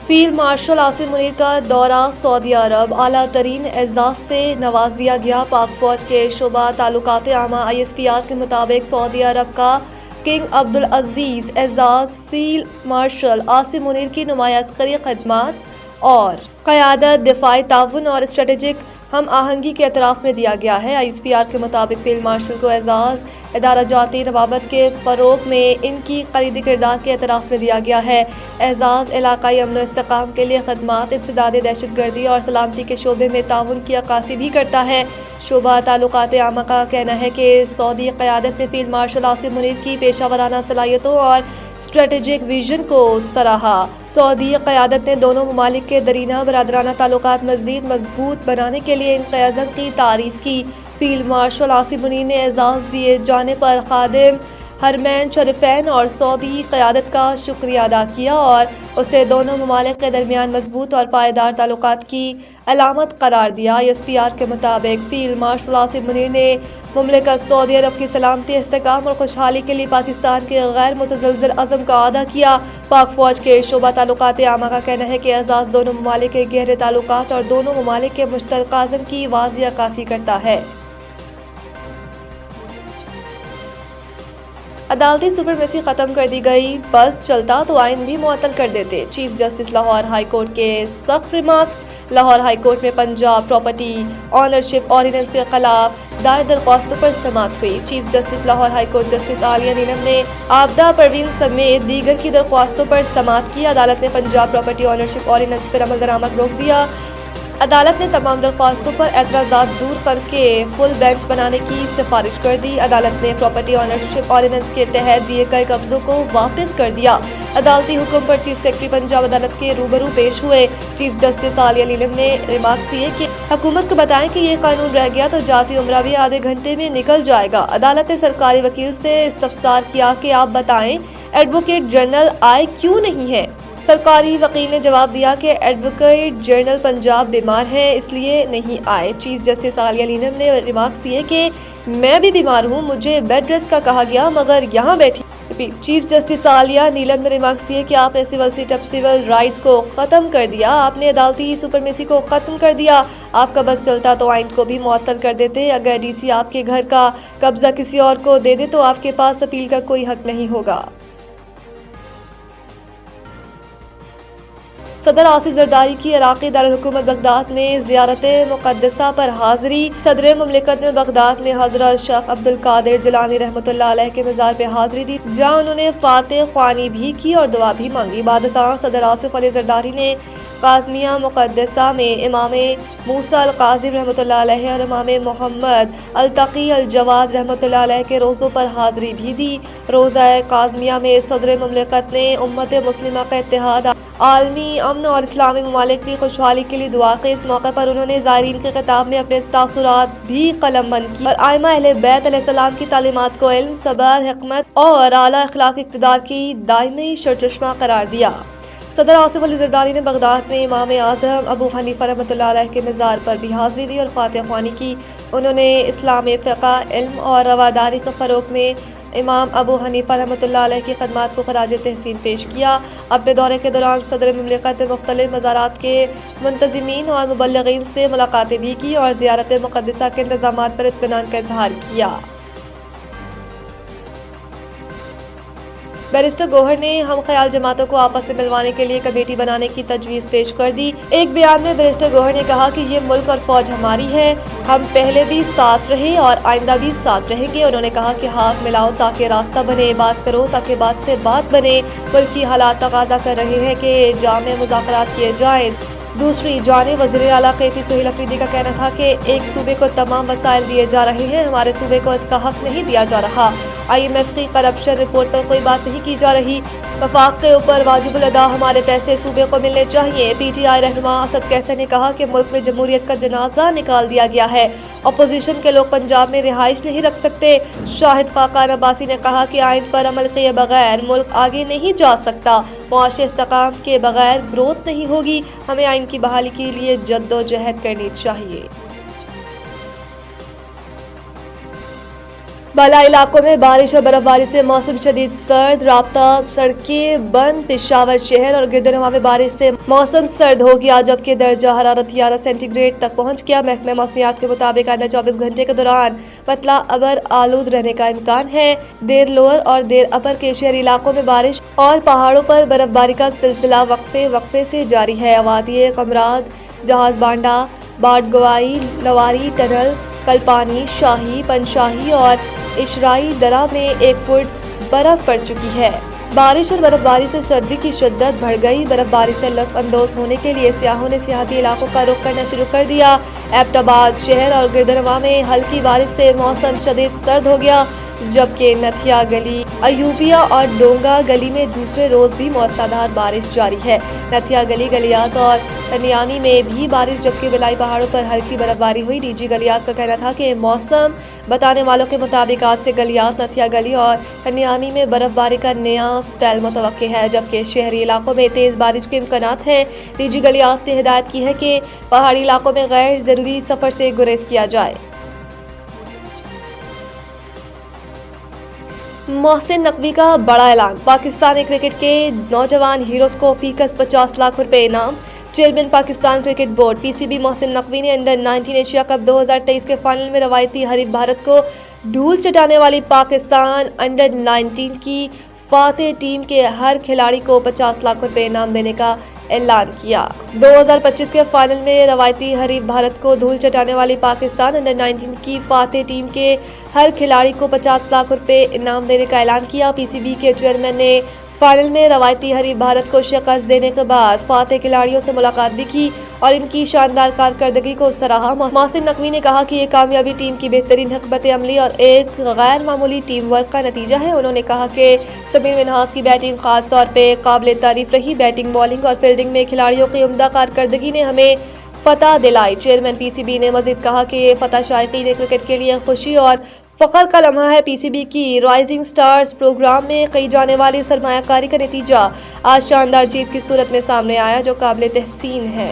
Field marshal Asim Munir کا دورہ سعودی عرب، اعلیٰ ترین اعزاز سے نواز دیا گیا۔ پاک فوج کے شعبہ تعلقات عامہ ISPR کے مطابق سعودی عرب کا کنگ عبدالعزیز اعزاز فیلڈ مارشل عاصم منیر کی نمایاں عسکری خدمات اور قیادت، دفاعی تعاون اور اسٹریٹجک ہم آہنگی کے اعتراف میں دیا گیا ہے۔ ISPR کے مطابق فیلڈ مارشل کو اعزاز ادارہ جاتی روابط کے فروغ میں ان کی کلیدی کردار کے اعتراف میں دیا گیا ہے۔ اعزاز علاقائی امن و استحکام کے لیے خدمات، انسداد دہشت گردی اور سلامتی کے شعبے میں تعاون کی عکاسی بھی کرتا ہے۔ شعبہ تعلقات عامہ کا کہنا ہے کہ سعودی قیادت نے فیلڈ مارشل عاصم منیر کی پیشہ ورانہ صلاحیتوں اور اسٹریٹجک ویژن کو سراہا۔ سعودی قیادت نے دونوں ممالک کے درینہ برادرانہ تعلقات مزید مضبوط بنانے کے لیے ان کے عزم کی تعریف کی۔ فیلڈ مارشل عاصم منیر نے اعزاز دیے جانے پر خادم حرمین شریفین اور سعودی قیادت کا شکریہ ادا کیا اور اسے دونوں ممالک کے درمیان مضبوط اور پائیدار تعلقات کی علامت قرار دیا۔ ISPR کے مطابق فیلڈ مارشل عاصم منیر نے مملکت سعودی عرب کی سلامتی، استحکام اور خوشحالی کے لیے پاکستان کے غیر متزلزل عزم کا اعادہ کیا۔ پاک فوج کے شعبہ تعلقات عامہ کا کہنا ہے کہ اعزاز دونوں ممالک کے گہرے تعلقات اور دونوں ممالک کے مشترکہ عزم کی واضح عکاسی کرتا ہے۔ عدالتی سپریمیسی ختم کر دی گئی، بس چلتا تو آئین بھی معطل کر دیتے۔ Chief justice Lahore high court کے سخت ریمارکس۔ لاہور ہائی کورٹ میں پنجاب پراپرٹی آنرشپ آرڈیننس کے خلاف دائر درخواستوں پر سماعت ہوئی۔ Chief justice Lahore high court justice Aliya Neelam نے آبدہ پروین سمیت دیگر کی درخواستوں پر سماعت کی۔ عدالت نے پنجاب پراپرٹی آنرشپ آرڈیننس پر عمل درآمد روک دیا۔ عدالت نے تمام درخواستوں پر اعتراضات دور کر کے فل بینچ بنانے کی سفارش کر دی۔ عدالت نے پراپرٹی آنرشپ آرڈیننس کے تحت دیے گئے قبضوں کو واپس کر دیا۔ عدالتی حکم پر چیف سیکرٹری پنجاب عدالت کے روبرو پیش ہوئے۔ چیف جسٹس عالیہ نیلم نے ریمارکس دیے کہ حکومت کو بتائیں کہ یہ قانون رہ گیا تو جاتی عمرہ بھی آدھے گھنٹے میں نکل جائے گا۔ عدالت نے سرکاری وکیل سے استفسار کیا کہ آپ بتائیں ایڈوکیٹ جنرل آئے کیوں نہیں ہیں۔ سرکاری وکیل نے جواب دیا کہ ایڈوکیٹ جنرل پنجاب بیمار ہیں، اس لیے نہیں آئے۔ چیف جسٹس عالیہ نیلم نے ریمارکس دیے کہ میں بھی بیمار ہوں، مجھے بیڈ ریسٹ کا کہا گیا مگر یہاں بیٹھی۔ چیف جسٹس عالیہ نیلم نے ریمارکس دیے کہ آپ نے civil set up civil rights کو ختم کر دیا، آپ نے عدالتی سپریمیسی کو ختم کر دیا۔ آپ کا بس چلتا تو آئین کو بھی معطل کر دیتے۔ اگر DC آپ کے گھر کا قبضہ کسی اور کو دے دے تو آپ کے پاس اپیل کا کوئی حق نہیں ہوگا۔ صدر آصف زرداری کی عراقی دارالحکومت بغداد میں زیارت مقدسہ پر حاضری۔ صدر مملکت نے بغداد میں حضرت شیخ عبدالقادر جیلانی رحمۃ اللہ علیہ کے مزار پہ حاضری دی، جہاں انہوں نے فاتح خوانی بھی کی اور دعا بھی مانگی۔ بعد ازاں صدر آصف علی زرداری نے قاسمیہ مقدسہ میں امام موسیٰ القاظم رحمۃ اللہ علیہ اور امام محمد التقی الجواد رحمۃ اللہ علیہ کے روزوں پر حاضری بھی دی۔ روزہ قاسمیہ میں صدر مملکت نے امت مسلمہ کا اتحاد، عالمی امن اور اسلامی ممالک کی خوشحالی کے لیے دعا کی۔ اس موقع پر انہوں نے زائرین کے خطاب میں اپنے تاثرات بھی قلم بند کی اور ائمہ اہل بیت علیہ السلام کی تعلیمات کو علم، صبر، حکمت اور اعلیٰ اخلاقی اقتدار کی دائمی سرچشمہ قرار دیا۔ صدر آصف علی زرداری نے بغداد میں امام اعظم ابو حنیفہ رحمۃ اللہ علیہ کے مزار پر بھی حاضری دی اور فاتح خوانی کی۔ انہوں نے اسلامی فقہ، علم اور رواداری کے فروغ میں امام ابو حنیفہ رحمۃ اللہ علیہ کی خدمات کو خراج تحسین پیش کیا۔ اپنے دورے کے دوران صدر مملکت نے مختلف مزارات کے منتظمین اور مبلغین سے ملاقاتیں بھی کی اور زیارت مقدسہ کے انتظامات پر اطمینان کا اظہار کیا۔ بیرسٹر گوہر نے ہم خیال جماعتوں کو آپس میں ملوانے کے لیے کمیٹی بنانے کی تجویز پیش کر دی۔ ایک بیان میں بیرسٹر گوہر نے کہا کہ یہ ملک اور فوج ہماری ہے، ہم پہلے بھی ساتھ رہے اور آئندہ بھی ساتھ رہیں گے۔ انہوں نے کہا کہ ہاتھ ملاؤ تاکہ راستہ بنے، بات کرو تاکہ بات سے بات بنے۔ ملکی حالات تقاضا کر رہے ہیں کہ جامع مذاکرات کیے جائیں۔ دوسری جانب وزیر اعلیٰ KP سہیل افریدی کا کہنا تھا کہ ایک صوبے کو تمام وسائل دیے جا رہے ہیں، ہمارے صوبے کو اس کا حق نہیں دیا جا رہا۔ IMF کی کرپشن رپورٹ پر کوئی بات نہیں کی جا رہی، وفاق کے اوپر واجب الادا ہمارے پیسے صوبے کو ملنے چاہیے۔ PTI رہنما اسد کیسر نے کہا کہ ملک میں جمہوریت کا جنازہ نکال دیا گیا ہے، اپوزیشن کے لوگ پنجاب میں رہائش نہیں رکھ سکتے۔ شاہد خاقان عباسی نے کہا کہ آئین پر عمل کیے بغیر ملک آگے نہیں جا سکتا، معاشی استحکام کے بغیر گروتھ نہیں ہوگی، ہمیں آئین کی بحالی کے لیے جدوجہد کرنی چاہیے۔ بالا علاقوں میں بارش اور برف باری سے موسم شدید سرد، رابطہ سڑکیں بند۔ پشاور شہر اور گردنواں میں بارش سے موسم سرد ہو گیا، جبکہ درجہ حرارت 11 سینٹی گریڈ تک پہنچ گیا۔ محکمہ موسمیات کے مطابق آئندہ 24 گھنٹے کے دوران پتلا ابر آلود رہنے کا امکان ہے۔ دیر لوور اور دیر اپر کے شہری علاقوں میں بارش اور پہاڑوں پر برف باری کا سلسلہ وقفے سے جاری ہے۔ وادی قمراد، جہاز بانڈہ، باڑگوائی، لواری ٹنل، کلپانی، شاہی، پنشاہی اور اشرائی درہ میں 1 فٹ برف پڑ چکی ہے۔ بارش اور برف باری سے سردی کی شدت بڑھ گئی۔ برف باری سے لطف اندوز ہونے کے لیے سیاحوں نے سیاحتی علاقوں کا رخ کرنا شروع کر دیا۔ ایبٹ آباد شہر اور گردنواں میں ہلکی بارش سے موسم شدید سرد ہو گیا، جبکہ نتھیا گلی، ایوبیہ اور ڈونگا گلی میں دوسرے روز بھی موسلادھار بارش جاری ہے۔ نتھیا گلی، گلیات اور تنیانی میں بھی بارش، جبکہ بلائی پہاڑوں پر ہلکی برف باری ہوئی۔ ڈی جی گلیات کا کہنا تھا کہ موسم بتانے والوں کے مطابق آج سے گلیات، نتھیا گلی اور تنیانی میں برف باری کا نیا سپیل متوقع ہے، جبکہ شہری علاقوں میں تیز بارش کے امکانات ہیں۔ ڈی جی گلیات نے ہدایت کی ہے کہ پہاڑی علاقوں میں غیر ضروری سفر سے گریز کیا جائے۔ محسن نقوی کا بڑا اعلان، پاکستانی کرکٹ کے نوجوان ہیروز کو فیکس 50 لاکھ روپے انعام۔ چیئرمین پاکستان کرکٹ بورڈ پی سی بی محسن نقوی نے انڈر 19 ایشیا کپ 2023 کے فائنل میں روایتی حریف بھارت کو دھول چٹانے والی پاکستان انڈر 19 کی فاتح ٹیم کے ہر کھلاڑی کو 50 لاکھ روپے انعام دینے کا اعلان کیا۔ 2025 کے فائنل میں روایتی حریف بھارت کو دھول چٹانے والی پاکستان انڈر 19 کی فاتح ٹیم کے ہر کھلاڑی کو 50 لاکھ روپے انعام دینے کا اعلان کیا۔ پی سی بی کے چیئرمین نے فائنل میں روایتی حریف بھارت کو شکست دینے کے بعد فاتح کھلاڑیوں سے ملاقات بھی کی اور ان کی شاندار کارکردگی کو سراہا۔ محسن نقوی نے کہا کہ یہ کامیابی ٹیم کی بہترین حکمت عملی اور ایک غیر معمولی ٹیم ورک کا نتیجہ ہے۔ انہوں نے کہا کہ سمیر منہاس کی بیٹنگ خاص طور پہ قابل تعریف رہی۔ بیٹنگ، بالنگ اور فیلڈنگ میں کھلاڑیوں کی عمدہ کارکردگی نے ہمیں فتح دلائی۔ چیئرمین پی سی بی نے مزید کہا کہ یہ فتح شائقین کرکٹ کے لیے خوشی اور فخر کا لمحہ ہے۔ پی سی بی کی رائزنگ سٹارز پروگرام میں کی جانے والی سرمایہ کاری کا نتیجہ آج شاندار جیت کی صورت میں سامنے آیا، جو قابل تحسین ہے۔